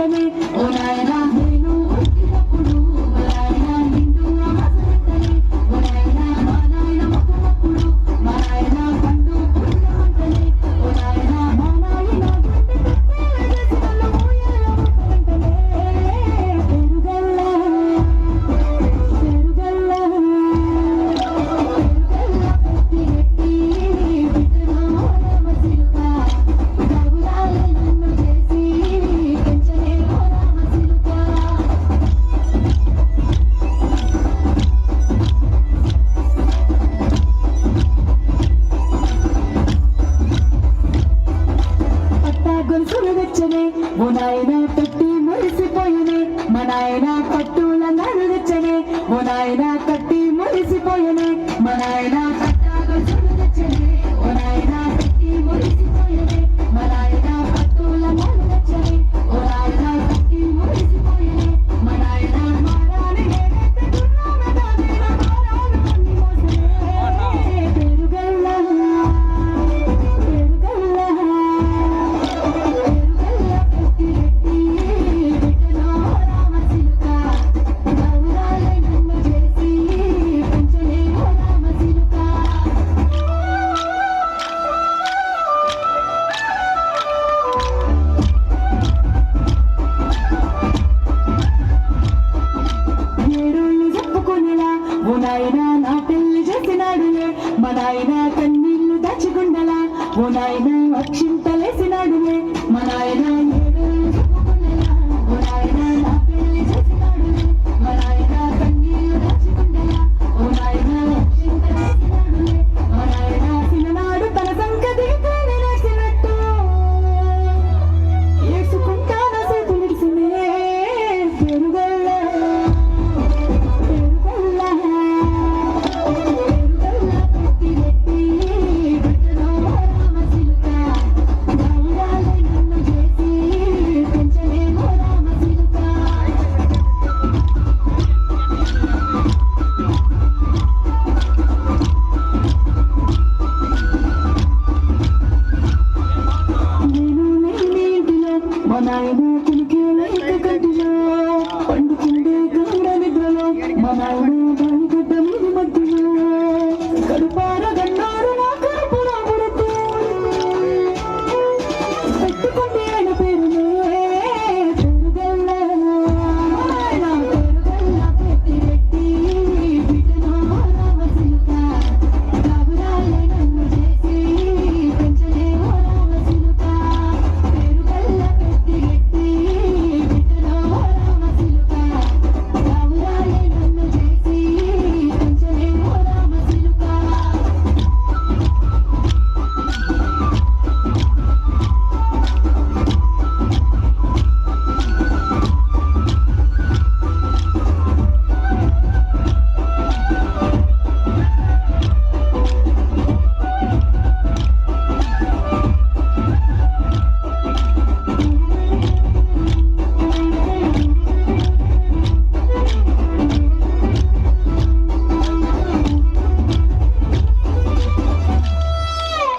వెంటనే ఓ నాయనా నేను పుట్టినప్పుడు మా నాయనా నిండు అమసంటనే ఓ నాయనా మా నాయన మొక్కప్పుడు మా నాయన పండు పుట్టిన వెంటనే ఓ నాయనా మా నాయన దేశంలో ఊయల వెంటనే పెరుగల్ల పెట్టి బిడ్డనో రామసిలుక బాబురాలే నన్ను చేసి పెంచలే రామసిలుక పట్టా గొలుసులు తెచ్చనే ఓ నాయన కట్టి మురిసిపోయనే మా నాయన పట్టుల నన్ను తెచ్చనే ఓ నాయన కట్టి మురిసిపోయనే మా నాయన పట్టా గొలుసులు